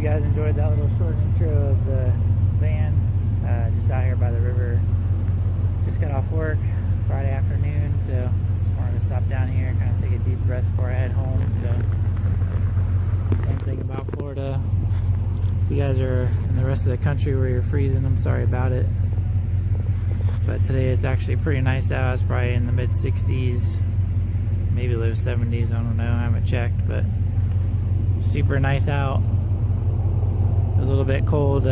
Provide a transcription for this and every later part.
you guys enjoyed that little short intro of the van. Just out here by the river. Just got off work Friday afternoon, so wanted to stop down here, kind of take a deep breath before I head home. So, same thing about Florida. If you guys are in the rest of the country where you're freezing, I'm sorry about it. But today is actually pretty nice out. It's probably in the mid 60s, maybe low 70s. I don't know. I haven't checked, but super nice out. It was a little bit cold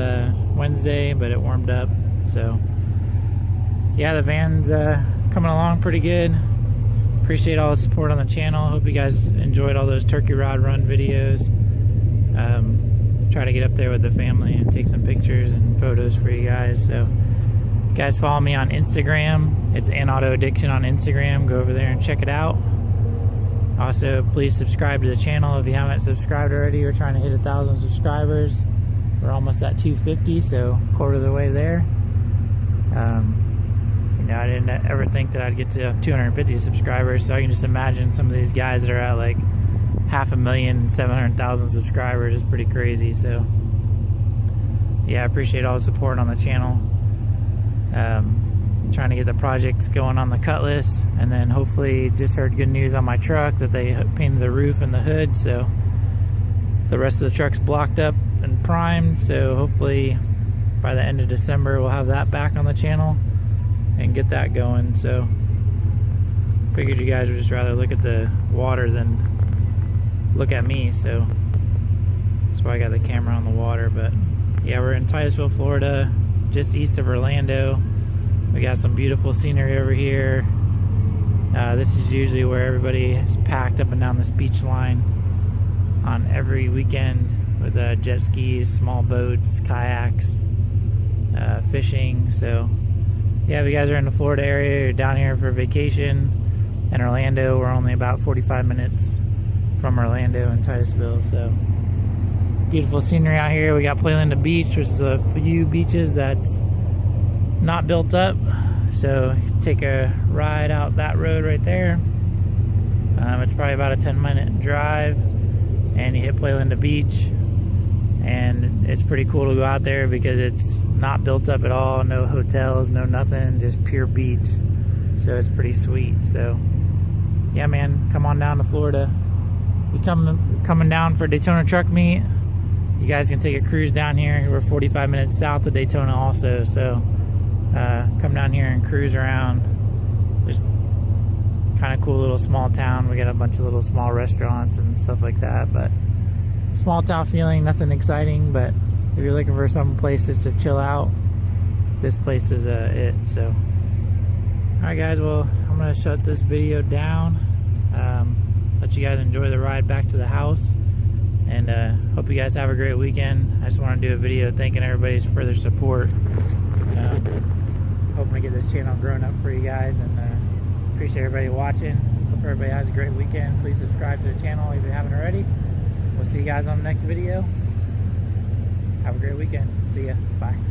Wednesday, but it warmed up. So yeah, the van's coming along pretty good. Appreciate all the support on the channel. Hope you guys enjoyed all those turkey rod run videos. Try to get up there with the family and take some pictures and photos for you guys. So you guys follow me on Instagram. It's Auto Addiction on Instagram. Go over there and check it out. Also, please subscribe to the channel if you haven't subscribed already. We're trying to hit 1,000 subscribers. We're almost at 250, so quarter of the way there. You know, I didn't ever think that I'd get to 250 subscribers, so I can just imagine some of these guys that are at like 500,000, 700,000 subscribers is pretty crazy. So yeah, I appreciate all the support on the channel. Trying to get the projects going on the Cutlass, and then hopefully just heard good news on my truck that they painted the roof and the hood, so the rest of the truck's blocked up and primed. So hopefully by the end of December we'll have that back on the channel and get that going. So figured you guys would just rather look at the water than look at me, so that's why I got the camera on the water. But yeah, we're in Titusville, Florida, just east of Orlando. We got some beautiful scenery over here. This is usually where everybody is packed up and down this beach line on every weekend with jet skis, small boats, kayaks, fishing. So yeah, if you guys are in the Florida area, you're down here for vacation. In Orlando, we're only about 45 minutes from Orlando and Titusville. So beautiful scenery out here. We got Playland Beach, which is a few beaches that's not built up, so take a ride out that road right there. It's probably about a 10-minute drive, and you hit Playland Beach, and it's pretty cool to go out there because it's not built up at all. No hotels, no nothing, just pure beach. So it's pretty sweet. So yeah, man, come on down to Florida. You coming down for Daytona Truck Meet, you guys can take a cruise down here. We're 45 minutes south of Daytona also, so come down here and cruise around. Just kind of cool little small town. We got a bunch of little small restaurants and stuff like that, but small town feeling, nothing exciting. But if you're looking for some places to chill out, this place is it. So alright guys, well, I'm gonna shut this video down, let you guys enjoy the ride back to the house, and hope you guys have a great weekend. I just want to do a video thanking everybody's for their support. Hoping to get this channel grown up for you guys, and appreciate everybody watching. Hope everybody has a great weekend. Please subscribe to the channel if you haven't already. We'll see you guys on the next video. Have a great weekend. See ya. Bye.